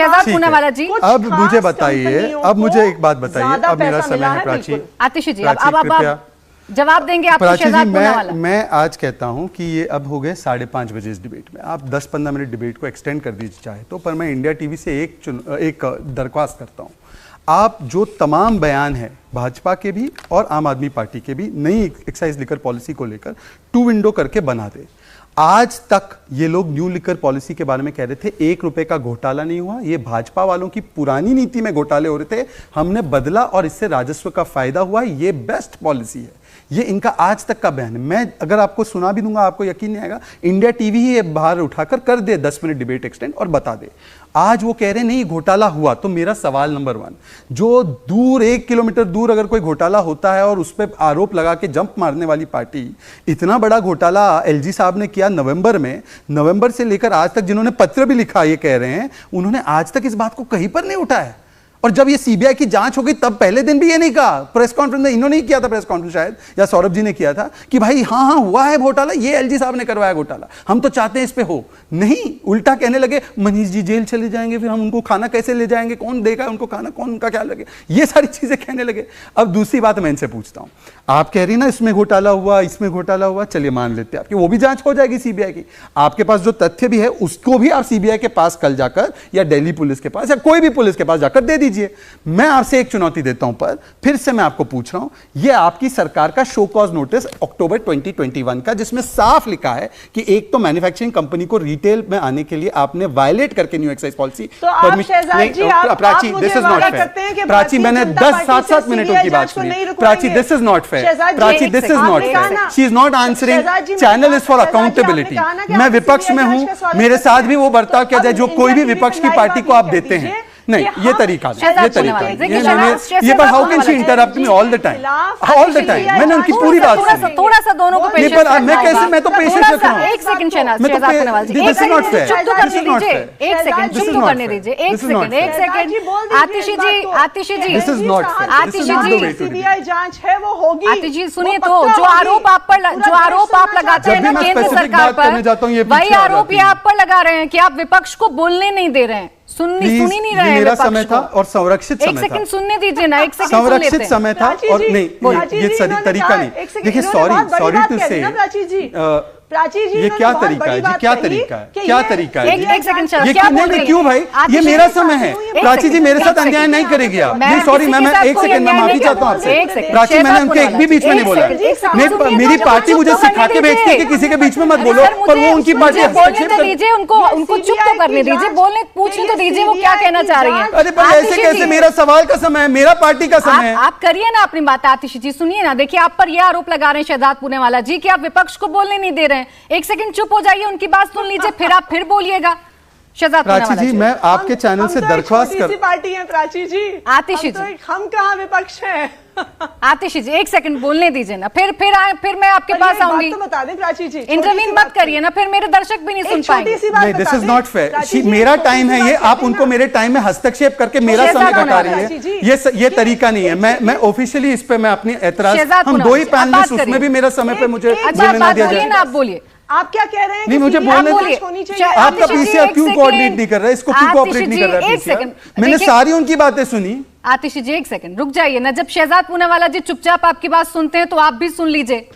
शहजाद पूनावाला जी, अब मुझे बताइए, अब मुझे एक बात बताइए, अब मेरा समय है प्राची। आतिशी जी, अब जवाब देंगे आपको शहजाद पूनावाला। मैं आज कहता हूं कि ये अब हो गए 5:30 बजे इस डिबेट में, आप 10-15 मिनट डिबेट को एक्सटेंड कर दीजिए चाहे तो, पर मैं इंडिया टीवी से एक दरख्वास्त करता हूं, आप जो तमाम बयान है भाजपा के भी और आम आदमी पार्टी के भी नई एक्साइज लिकर पॉलिसी को लेकर 2 विंडो करके बना दे। आज तक ये लोग न्यू लिकर पॉलिसी के बारे में कह रहे थे 1 रुपए का घोटाला नहीं हुआ, ये भाजपा वालों की पुरानी नीति में घोटाले हो रहे थे, हमने बदला और इससे राजस्व का फायदा हुआ, ये बेस्ट पॉलिसी है। ये इनका आज तक का बयान है। मैं अगर आपको सुना भी दूंगा आपको यकीन नहीं आएगा, इंडिया टीवी ही ये बाहर उठाकर कर दे 10 मिनट डिबेट एक्सटेंड और बता दे। आज वो कह रहे नहीं घोटाला हुआ, तो मेरा सवाल नंबर 1, जो दूर 1 किलोमीटर दूर अगर कोई घोटाला होता है और उस पर आरोप लगा के जंप मारने वाली पार्टी, इतना बड़ा घोटाला एलजी साहब ने किया नवंबर में, नवंबर से लेकर आज तक जिन्होंने पत्र भी लिखा ये कह रहे हैं, उन्होंने आज तक इस बात को कहीं पर नहीं उठाया। और जब ये सीबीआई की जांच हो गई तब पहले दिन भी ये नहीं कहा, प्रेस कॉन्फ्रेंस में इन्होंने ही किया था, प्रेस कॉन्फ्रेंस शायद या सौरभ जी ने किया था कि भाई हाँ हुआ है घोटाला, ये एलजी साहब ने करवाया घोटाला, हम तो चाहते हैं इस पे हो। नहीं, उल्टा कहने लगे मनीष जी जेल चले जाएंगे, फिर हम उनको खाना कैसे ले जाएंगे, कौन देगा उनको खाना, कौन उनका क्या लगे, ये सारी चीजें कहने लगे। अब दूसरी बात मैं इनसे पूछता हूं, आप कह रही ना इसमें घोटाला हुआ, इसमें घोटाला हुआ, चलिए मान लेते हैं आपकी वो भी जांच हो जाएगी सीबीआई की, आपके पास जो तथ्य भी है उसको भी आप सीबीआई के पास कल जाकर या दिल्ली पुलिस के पास या कोई भी पुलिस के पास जाकर दे दीजिए। मैं आपसे एक चुनौती देता हूं, पर फिर से मैं आपको पूछ रहा हूं, यह आपकी सरकार का शो कॉज नोटिस अक्टूबर 2021 का, जिसमें साफ लिखा है कि एक तो मैन्युफैक्चरिंग कंपनी को रिटेल में आने के लिए आपने वायलेट करके new excise policy. Prachi this is not fair, Prachi मैंने 7 मिनटों की बात सुनी, Prachi this is not fair, Prachi this is not fair, she is not answering, channel is for accountability. मैं विपक्ष में हूं, मेरे साथ भी वो बर्ताव किया जाए जो कोई भी विपक्ष की पार्टी को आप देते हैं। नहीं, ये तरीका नहीं, ये तरीका नहीं, ये, पर how can she interrupt me all the time, all the time. मैंने उनकी पूरी बात सुनी, थोड़ा सा दोनों को पेशेंस पर मैं कैसे, मैं तो पेशेंस रख रहा हूं। एक second Shahnaz, this is not fair, चुप तो करने दीजिए, एक सेकंड चुप तो करने दीजिए, एक second. Atishi ji, Atishi ji, this is not fair, Atishi ji, CBI जांच है वो होगी। आतिशी जी सुनिए तो, जो आरोप आप लगाते हैं ना केंद्र सरकार पर, वही आरोप ये आप पर लगा रहे हैं कि आप विपक्ष को बोलने नहीं दे रहे हैं, सुन ही नहीं रहे हैं। मेरा समय था और संरक्षित समय था, एक सेकंड सुनने दीजिए ना, एक सेकंड संरक्षित समय था और नहीं, ये तरीका नहीं। देखिए सॉरी टू से, प्राची जी ये क्या तरीका है जी, क्या तरीका है, क्या तरीका है? एक सेकंड ये क्यों भाई, ये मेरा समय है, प्राची जी मेरे साथ अन्याय नहीं करेगी आप। नहीं सॉरी, मैं एक सेकंड में माफी चाहता हूँ आपसे प्राची, मैंने उनके एक भी बीच में नहीं बोला, मेरी पार्टी मुझे सिखा के भेजती है कि किसी के बीच में मत बोलो, पर वो उनकी पार्टी बोलने तो दीजिए, उनको चुप तो करने दीजिए, बोलने पूछने तो दीजिए वो क्या कहना चाह रही है। अरे पर ऐसे कैसे, मेरा सवाल का समय है, मेरा पार्टी का समय है। आप करिए ना अपनी बात। आतिशी जी सुनिए ना, देखिए आप पर यह आरोप लगा रहे हैं शहजाद पूनावाला जी कि आप विपक्ष को बोलने नहीं दे रहे हैं। एक सेकंड चुप हो जाइए, उनकी बात सुन लीजिए, फिर आप फिर बोलिएगा। शहजाद पूनावाला जी, मैं आपके चैनल से दरख्वास्त कर, पार्टी है प्राची जी, आतिशी जी, हम कहाँ विपक्ष हैं। आतिशी जी एक सेकंड बोलने दीजिए ना, फिर मैं आपके पास आऊंगी। तो बता दें प्राची जी, इंटरवीन मत करिए ना, फिर मेरे दर्शक भी नहीं सुन पाएंगे। नहीं, दिस इज नॉट फेयर, मेरा टाइम है ये, आप उनको मेरे टाइम में हस्तक्षेप करके मेरा समय घटा रही है, ये तरीका नहीं है। मैं ऑफिशियली इस पे मैं अपनी एतराज, हम 2 ही पैनलिस्ट, उसमें भी मेरा समय पे मुझे बोलने ना दिया जाए। आप बोलिए, आप क्या कह रहे हैं? नहीं मुझे बोलने दीजिए, आपका पीसीआर क्यों कोऑर्डिनेट नहीं कर रहा है, इसको क्यों कोऑपरेट नहीं कर रहा है पीसीआर? मैंने सारी उनकी बातें सुनी। आतिशी जी एक सेकंड रुक जाइए ना, जब शहजाद पूनावाला जी चुपचाप आपकी बात सुनते हैं तो आप भी सुन लीजिए।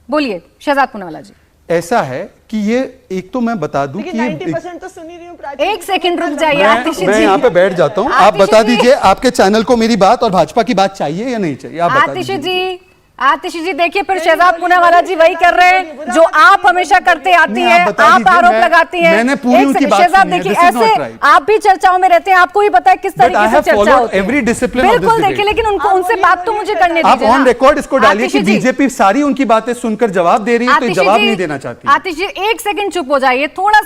बोलिए शहजाद पूनावाला जी। ऐसा है कि ये एक तो मैं बता दूं कि 90% तो सुन ही रही हूं प्राची। एक सेकंड रुक जाइए आतिशी जी, मैं यहाँ पे बैठ जाता हूँ, आप बता दीजिए आपके चैनल को मेरी बात और भाजपा की बात चाहिए या नहीं चाहिए, आप बता आतिशी जी। आतिशी जी देखिए, फिर शहजाद पूनावाला जी वही कर रहे हैं जो आप हमेशा करते आती हैं, आप आरोप लगाती हैं। मैंने पूरी उनकी बात शहजाद देखिए, ऐसे आप भी चर्चाओं में रहते हैं, आपको ही पता है किस तरीके से चर्चा होती है। बिल्कुल देखिए, लेकिन उनसे बात तो मुझे करने दीजिए। आप ऑन रिकॉर्ड इसको डालिए कि बीजेपी सारी उनकी बातें सुनकर जवाब दे रही है, तो जवाब नहीं देना चाहती। आतिशी जी एक सेकंड चुप हो जाइए, थोड़ा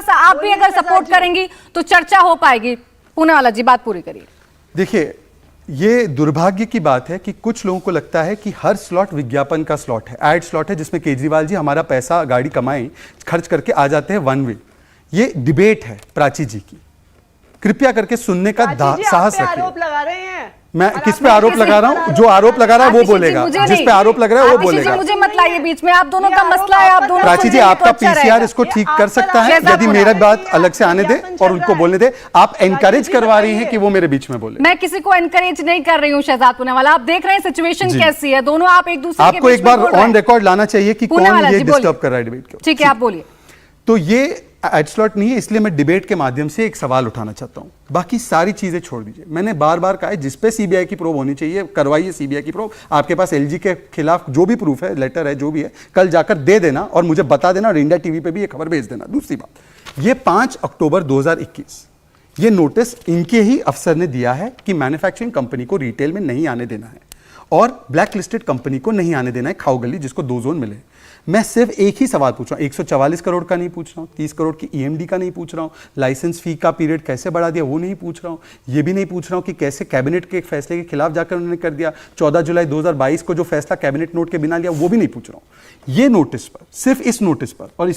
सा आप भी अगर सपोर्ट करेंगी तो चर्चा हो पाएगी। पूनावाला जी बात पूरी करिए। देखिए, ये दुर्भाग्य की बात है कि कुछ लोगों को लगता है कि हर स्लॉट विज्ञापन का स्लॉट है, एड स्लॉट है, जिसमें केजरीवाल जी हमारा पैसा गाड़ी कमाएं खर्च करके आ जाते हैं वन वे। ये डिबेट है प्राची जी की, कृपया करके सुनने का प्राची जी, आप साहस पे रखिए। आरोप लगा रहे हैं मैं और किस आप पे आरोप किसी लगा रहा पर हूँ? जो आरोप लगा रहा है वो आतिशी जी, बोलेगा, मुझे जिस नहीं। पे आरोप लग रहा है वो आतिशी जी, बोलेगा। मुझे मत लाइए बीच में, आप दोनों ये का आरोप मसला है, आप आप दोनों पर प्राची जी, सुनिए तो आपका अच्छा पीसीआर रहेगा। इसको ये ठीक आप कर पर सकता है, शहजाद यदि बोल मेरा रहा है। बात ये अलग से आने दे विज्ञापन चल और उनको रहा है। बोलने दे। आप एनकरेज जी करवा रही हैं बताइए। कि वो मेरे बीच में बोले। मैं किसी को एनकरेज नहीं कर रही हूँ शहजाद पूनावाला, आप देख रहे हैं सिचुएशन जी। कैसी है, दोनों आप एक दूसरे के आपको बीच एक में बार बोल रहे ऑन हैं। रिकॉर्ड लाना चाहिए कि कौन पूनावाला ये जी, बोलिए। डिस्टर्ब कर रहा है डिबेट को। ठीक है, आप बोलिए। तो ये एडस्लॉट नहीं है, इसलिए मैं डिबेट के माध्यम से एक सवाल उठाना चाहता हूं। बाकी सारी चीजें छोड़ दीजिए। मैंने बार बार कहा है जिस पे सीबीआई की प्रोब होनी चाहिए करवाइए सीबीआई की प्रोब। आपके पास एलजी के खिलाफ जो भी प्रूफ है, लेटर है, जो भी है, कल जाकर दे देना और मुझे बता देना और इंडिया टीवी पे भी ये खबर भेज देना। दूसरी बात, ये 5 अक्टूबर 2021 ये नोटिस इनके ही अफसर ने दिया है कि मैन्युफैक्चरिंग कंपनी को रिटेल में नहीं आने देना है और ब्लैक लिस्टेड कंपनी को नहीं आने देना है खाओ गली, जिसको 2 जोन मिले। मैं सिर्फ एक ही सवाल पूछ रहा हूं, 144 करोड़ का नहीं पूछ रहा हूं, 30 करोड़ की ईएमडी का नहीं पूछ रहा हूं, लाइसेंस फी का पीरियड कैसे बढ़ा दिया वो नहीं पूछ रहा हूं, ये भी नहीं पूछ रहा हूं कि कैसे कैबिनेट के फैसले के खिलाफ जाकर उन्होंने कर दिया। 14 जुलाई 2022 को जो फैसला कैबिनेट नोट के बिना लिया वो भी नहीं पूछ रहा हूं। ये नोटिस पर, सिर्फ इस नोटिस पर, और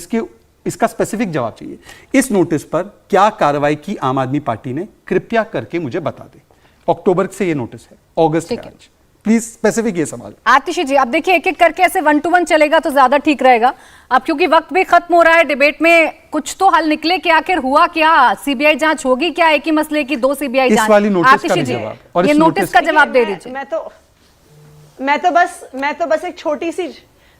इसका स्पेसिफिक जवाब चाहिए, इस नोटिस पर क्या कार्रवाई की आम आदमी पार्टी ने, कृपया करके मुझे बता दे। अक्टूबर से ये नोटिस है, अगस्त है आज। प्लीज स्पेसिफिक ये सवाल। आतिशी जी, अब देखिए एक एक करके ऐसे 1 to 1 चलेगा तो ज्यादा ठीक रहेगा। अब क्योंकि वक्त भी खत्म हो रहा है, डिबेट में कुछ तो हल निकले कि आखिर हुआ क्या, सीबीआई जांच होगी क्या, एक ही मसले की 2 सीबीआई इस जांच। वाली नोटिस का आतिशी भी जी, जवाब, और ये इस नोटिस का जवाब दे दीजिए। मैं तो बस एक छोटी सी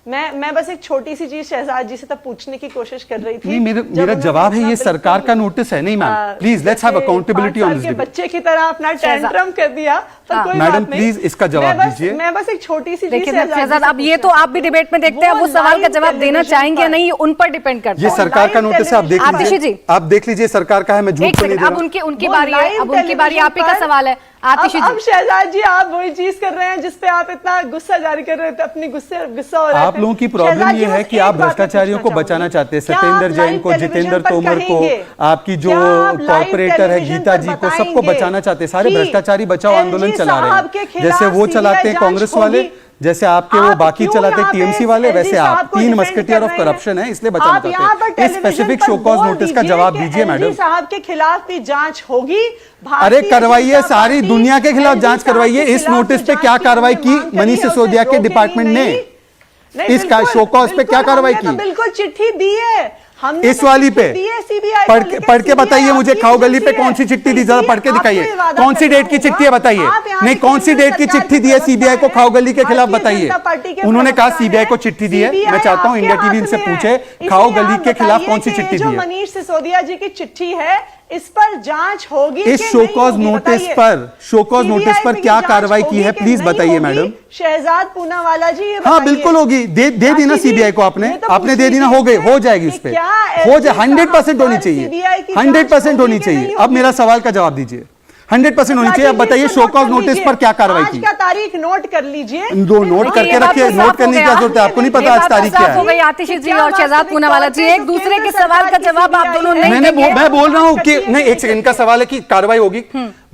मैं बस एक छोटी सी चीज शहजाद जी से तब पूछने की कोशिश कर रही थी। नहीं, मेरा जवाब है ये सरकार का नोटिस है। नहीं ma'am, please let's have accountability on this. बच्चे की तरह अपना टेंट्रम कर दिया, पर कोई मैडम बात नहीं। प्लीज इसका जवाब दीजिए। मैं बस एक छोटी सी देखिए शहजाद, अब ये तो आप भी डिबेट में देखते हैं, वो सवाल का जवाब देना चाहेंगे या नहीं, उन पर डिपेंड करता है। ये सरकार का नोटिस है, आप देख आतिशी लीजिए। जी, आप देख लीजिए, सरकार का है, मैं झूठ एक तो नहीं सेकंड, दे अब रहा हूं। उनकी बारी है, अब उनकी बारी, आप ही का सवाल है। आतिशी अब जी, शहजाद जी आप वही चीज कर रहे हैं जिस पे आप इतना गुस्सा जारी कर रहे थे, अपनी गुस्सा हो रहे थे। आप लोगों की प्रॉब्लम शहजाद जी, ये है बस कि एक आप बात भ्रष्टाचारियों को पूछना बचाना चाहते हैं। क्या सत्येंद्र आप जैन लाइव को, टेलीविजन जितेंद्र पर तोमर को, कहेंगे? आपकी जो क्या आप लाइव कॉर्पोरेटर है टेलीविजन गीता पर जी को, सबको बताएंगे बचाना चाहते हैं। सारे कि भ्रष्टाचारी बचाओ आंदोलन LG चला रहे साहब के हैं, खिलाफ जैसे वो CBI चलाते हैं जांच कांग्रेस वाले, होगी। जैसे आपके वो आप बाकी क्यों चलाते हैं यहाँ पे टीएमसी वाले, LG वैसे साहब आप को 3 defend मस्केटियर कर ऑफ रहे हैं? करप्शन है, इसलिए बचाना आप यहाँ पर चाहते हैं। इस टेलीविजन स्पेसिफिक पर शो कॉज बोल नोटिस का दीजिए जवाब कि दीजिए LG मैडम। साहब के खिलाफ भी जांच होगी। अरे भारतीय करवाइए, जनता सारी पार्टी दुनिया के खिलाफ LG जांच साहब करवाइए। के इस खिलाफ नोटिस जो पे जांच क्या की कार्रवाई उन्होंने की मांग करी मनीष है, उसे सिसोदिया के रोकेगी डिपार्टमेंट ने? नहीं। नहीं, इस बिल्कुल, शो कॉज पे क्या बिल्कुल, कार्रवाई हमने की? तो बिल्कुल चिट्ठी दी है हमने, इस वाली पे सीबीआई पढ़ के बताइए मुझे, खाओ गली पे कौन सी चिट्ठी दी, जरा पढ़ के दिखाइए। कौन सी डेट की चिट्ठी है बताइए। नहीं, कौन सी डेट की चिट्ठी दी है सीबीआई को खाओ गली के खिलाफ बताइए। उन्होंने कहा सीबीआई को चिट्ठी दी है। मैं चाहता हूं इंडिया टीवी इनसे पूछे खाओ गली के खिलाफ कौन सी चिट्ठी दी है। मनीष सिसोदिया जी की चिट्ठी है, इस पर जांच होगी इस शो कॉज नोटिस पर क्या कार्रवाई की है, प्लीज बताइए मैडम। शहजाद पूनावाला जी ये हाँ बिल्कुल होगी, दे देना सीबीआई को, आपने दे देना, हो जाएगी उस पर, हो जाए 100% होनी चाहिए, 100% होनी चाहिए। अब मेरा सवाल का जवाब दीजिए, 100% होनी चाहिए। अब बताइए शो कॉज नोटिस पर क्या कार्रवाई की। आज का तारीख नोट कर लीजिए, दो नोट करके रखिए, नोट करने की क्या जरूरत है, आपको नहीं पता आज तारीख क्या हो है। गई। आतिशी जी और शहजाद पूनावाला जी, एक दूसरे के सवाल का जवाब आप दोनों नहीं देंगे। मैं बोल रहा हूं कि नहीं, एक सेकंड का सवाल है कि कार्रवाई होगी,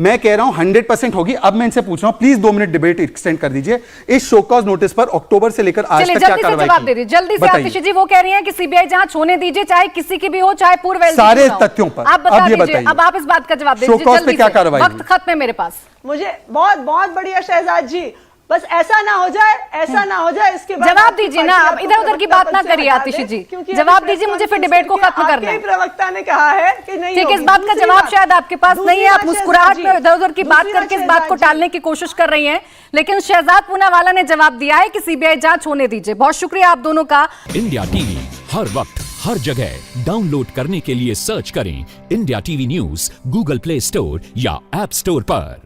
मैं कह रहा हूं 100% होगी। अब मैं इनसे पूछ रहा हूं प्लीज 2 मिनट डिबेट एक्सटेंड कर दीजिए। इस शो कॉज नोटिस पर अक्टूबर से लेकर आज तक क्या जल्दी से कार्रवाई जवाब दे दीजिए, जल्दी से। आतिशी जी वो कह रही हैं कि सीबीआई जांच होने दीजिए, चाहे किसी की भी हो, चाहे पूर्व LG सारे की हो। तथ्यों पर आप बता अब ये दीजिए, बताइए। अब आप इस बात का जवाब दे शो दीजिए कॉज पे जल्दी क्या से। कार्रवाई वक्त हुई? खत्म है मेरे पास। मुझे बहुत बहुत बढ़िया शहजाद जी, बस ऐसा ना हो जाए, ऐसा ना हो जाए, इसके बाद जवाब दीजिए ना, अब इधर उधर की बात ना करिए आतिशी जी, जवाब दीजिए मुझे, फिर डिबेट को खत्म करना है। प्रवक्ता ने कहा है कि नहीं ठीक है, इस होगी। बात का दूसरी जवाब बात- शायद आपके पास दूसरी नहीं है, आप बात मुस्कुराहट शहजाद में जी, इधर उधर की बात दूसरी करके इस बात को शहजाद जी। टालने की कोशिश कर रही हैं, लेकिन शहजाद पूनावाला ने जवाब दिया है कि सीबीआई जांच होने दीजिए। बहुत शुक्रिया आप दोनों का। इंडिया टीवी हर वक्त हर जगह डाउनलोड करने के लिए सर्च करें India TV news Google play store या ऐप स्टोर पर।